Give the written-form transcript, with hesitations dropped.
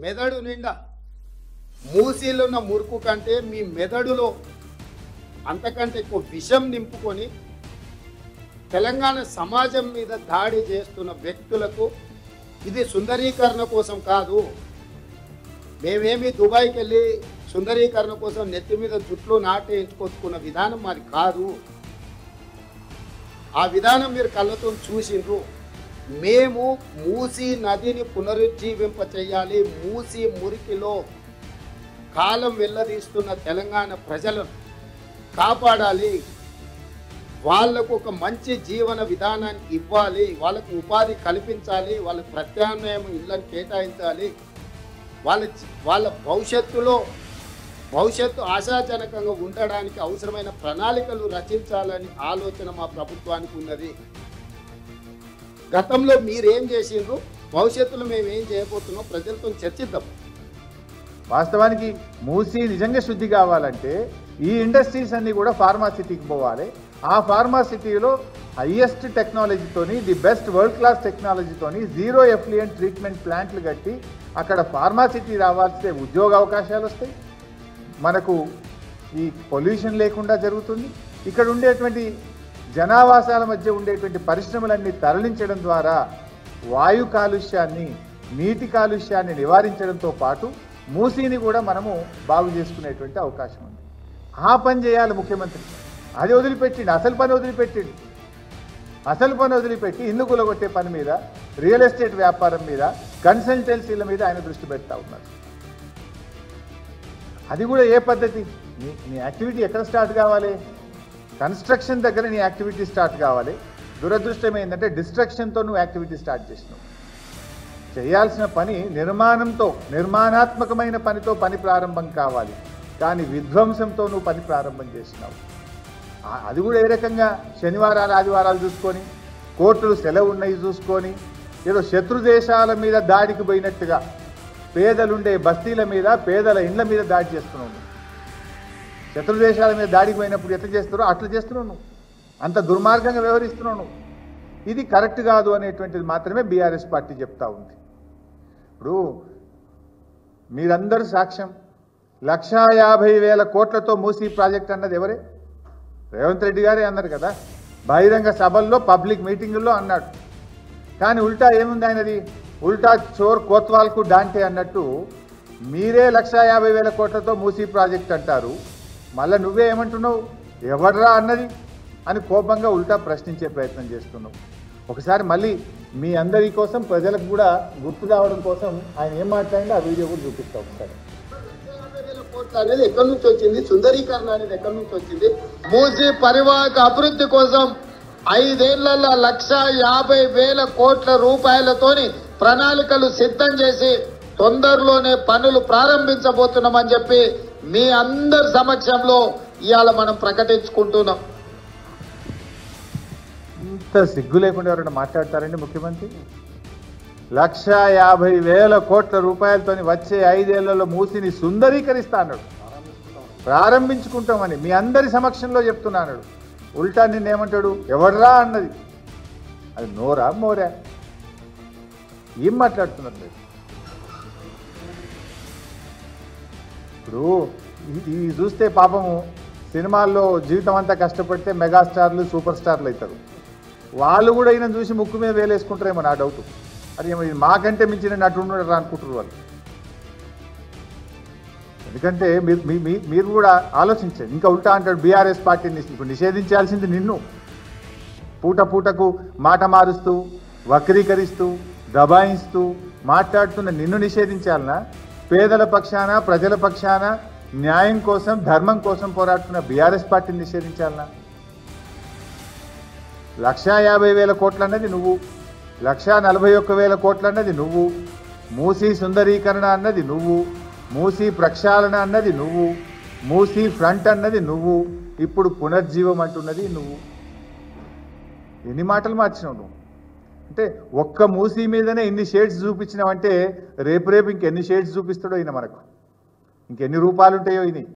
మెదడు నిండా మూసీలో ఉన్న మురుకు కంటే మీ మెదడులో అంతకంటే ఎక్కువ విషం నింపుకొని తెలంగాణ సమాజం మీద దాడి చేస్తున్న వ్యక్తులకు ఇది సుందరీకరణ కోసం కాదు. మేమేమి దుబాయ్కి వెళ్ళి సుందరీకరణ కోసం నెత్తి మీద జుట్లు నాటేయించుకొచ్చుకున్న విధానం మరి కాదు. ఆ విధానం మీరు కళ్ళతో చూసిండ్రు. మేము మూసీ నదిని పునరుజ్జీవింప చేయాలి. మూసీ మురికిలో కాలం వెళ్ళదీస్తున్న తెలంగాణ ప్రజలను కాపాడాలి. వాళ్లకు ఒక మంచి జీవన విధానాన్ని ఇవ్వాలి. వాళ్ళకు ఉపాధి కల్పించాలి. వాళ్ళకు ప్రత్యామ్నాయం ఇళ్ళని కేటాయించాలి. వాళ్ళ భవిష్యత్తు ఆశాజనకంగా ఉండడానికి అవసరమైన ప్రణాళికలు రచించాలని ఆలోచన మా ప్రభుత్వానికి ఉన్నది. గతంలో మీరేం చేసిండ్రు, భవిష్యత్తులో మేము ఏం చేయబోతున్నాం ప్రజలతో చర్చిద్దాం. వాస్తవానికి మూసీ నిజంగా శుద్ధి కావాలంటే ఈ ఇండస్ట్రీస్ అన్నీ కూడా ఫార్మాసిటీకి పోవాలి. ఆ ఫార్మాసిటీలో హైయెస్ట్ టెక్నాలజీతోని, ది బెస్ట్ వరల్డ్ క్లాస్ టెక్నాలజీతోని జీరో ఎఫ్లుయెంట్ ట్రీట్మెంట్ ప్లాంట్లు కట్టి అక్కడ ఫార్మాసిటీ రావాల్సిన ఉద్యోగ అవకాశాలు వస్తాయి. మనకు ఈ పొల్యూషన్ లేకుండా జరుగుతుంది. ఇక్కడ ఉండేటువంటి జనావాసాల మధ్య ఉండేటువంటి పరిశ్రమలన్నీ తరలించడం ద్వారా వాయు కాలుష్యాన్ని, నీటి కాలుష్యాన్ని నివారించడంతో పాటు మూసీని కూడా మనము బాగు చేసుకునేటువంటి అవకాశం ఉంది. ఆ పని చేయాలి ముఖ్యమంత్రి. అది వదిలిపెట్టిండు, అసలు పని వదిలిపెట్టి ఇల్లు కూలగొట్టే పని మీద, రియల్ ఎస్టేట్ వ్యాపారం మీద, కన్సల్టెన్సీల మీద ఆయన దృష్టి పెడతా ఉన్నారు. అది కూడా ఏ పద్ధతి? నీ యాక్టివిటీ ఎక్కడ స్టార్ట్ కావాలి? కన్స్ట్రక్షన్ దగ్గర నీ యాక్టివిటీ స్టార్ట్ కావాలి. దురదృష్టం ఏంటంటే డిస్ట్రక్షన్తో నువ్వు యాక్టివిటీ స్టార్ట్ చేసినావు. చేయాల్సిన పని నిర్మాణాత్మకమైన పనితో పని ప్రారంభం కావాలి, కానీ విధ్వంసంతో నువ్వు పని ప్రారంభం చేసినావు. అది కూడా ఏ రకంగా? శనివారాలు ఆదివారాలు చూసుకొని, కోర్టులు సెలవు ఉన్నాయి చూసుకొని, ఏదో శత్రు దేశాల మీద దాడికి పోయినట్టుగా పేదలుండే బస్తీల మీద, పేదల ఇండ్ల మీద దాడి చేస్తున్నావు. శత్రు దేశాల మీద దాడికి పోయినప్పుడు ఎట్లా చేస్తున్నావు అట్లా చేస్తున్నావు. నువ్వు అంత దుర్మార్గంగా వ్యవహరిస్తున్నావు. ఇది కరెక్ట్ కాదు అనేటువంటిది మాత్రమే బీఆర్ఎస్ పార్టీ చెప్తా ఉంది. ఇప్పుడు మీరందరూ సాక్ష్యం. 1,50,000 కోట్లతో మూసీ ప్రాజెక్ట్ అన్నది ఎవరే? రేవంత్ రెడ్డి గారే అన్నారు కదా, బహిరంగ సభల్లో పబ్లిక్ మీటింగుల్లో అన్నాడు. కానీ ఉల్టా ఏముంది ఆయనది? ఉల్టా చోర్ కోత్వాల్కు డాంటే అన్నట్టు మీరే 1,50,000 కోట్లతో మూసీ ప్రాజెక్ట్ అంటారు. మళ్ళీ నువ్వే ఏమంటున్నావు? ఎవడ్రా అన్నది అని కోపంగా ఉల్టా ప్రశ్నించే ప్రయత్నం చేస్తున్నావు. ఒకసారి మళ్ళీ మీ అందరి కోసం, ప్రజలకు కూడా గుర్తు రావడం కోసం ఆయన ఏం మాట్లాడిందో ఆ వీడియో కూడా చూపిస్తాం ఒకసారి. అనేది ఎక్కడి నుంచి వచ్చింది? సుందరీకరణ అనేది ఎక్కడి నుంచి వచ్చింది? మూసీ పరివాహక అభివృద్ధి కోసం 5 ఏళ్లలో 1,50,000 కోట్ల రూపాయలతోని ప్రణాళికలు సిద్ధం చేసి తొందరలోనే పనులు ప్రారంభించబోతున్నామని చెప్పి మీ అందరి సమక్షంలో ఇవాళ మనం ప్రకటించుకుంటున్నాం. ఇంత సిగ్గు లేకుండా ఎవరైనా మాట్లాడతారండి ముఖ్యమంత్రి? 1,50,000 కోట్ల రూపాయలతో వచ్చే 5 ఏళ్లలో మూసిని సుందరీకరిస్తా అన్నాడు, ప్రారంభించుకుంటామని మీ అందరి సమక్షంలో చెప్తున్నాడు. ఉల్టా నిన్నేమంటాడు? ఎవడ్రా అన్నది. అది నోరా మోరా? ఏం మాట్లాడుతున్నారు మీరు? ఇప్పుడు ఇది చూస్తే పాపము సినిమాల్లో జీవితం అంతా కష్టపడితే మెగాస్టార్లు, సూపర్ స్టార్లు అవుతారు. వాళ్ళు కూడా ఈయన చూసి ముక్కు మీద వేలేసుకుంటారేమో నా డౌట్. అది ఏమో మాకంటే మించిన నటు ఉండరు అనుకుంటారు వాళ్ళు. ఎందుకంటే మీరు కూడా ఆలోచించండి. ఇంకా ఉల్టా అంటాడు బీఆర్ఎస్ పార్టీని ఇప్పుడు నిషేధించాల్సింది నిన్ను. పూటకు మాట మారుస్తూ, వక్రీకరిస్తూ, దబాయిస్తూ మాట్లాడుతున్న నిన్ను నిషేధించాలనా? పేదల పక్షాన, ప్రజల పక్షాన, న్యాయం కోసం, ధర్మం కోసం పోరాడుతున్న బీఆర్ఎస్ పార్టీని నిషేధించాలనా? 1,50,000 కోట్లు అన్నది నువ్వు, 1,41,000 కోట్లు అన్నది నువ్వు, మూసీ సుందరీకరణ అన్నది నువ్వు, మూసీ ప్రక్షాళన అన్నది నువ్వు, మూసీ ఫ్రంట్ అన్నది నువ్వు, ఇప్పుడు పునర్జీవం అంటున్నది నువ్వు. ఎన్ని మాటలు మార్చినావు నువ్వు? అంటే ఒక్క మూసీ మీదనే ఇన్ని షేడ్స్ చూపించినావంటే రేపు ఇంకెన్ని షేడ్స్ చూపిస్తాడో ఈయన మనకు, ఇంకెన్ని రూపాలు ఉంటాయో ఇది.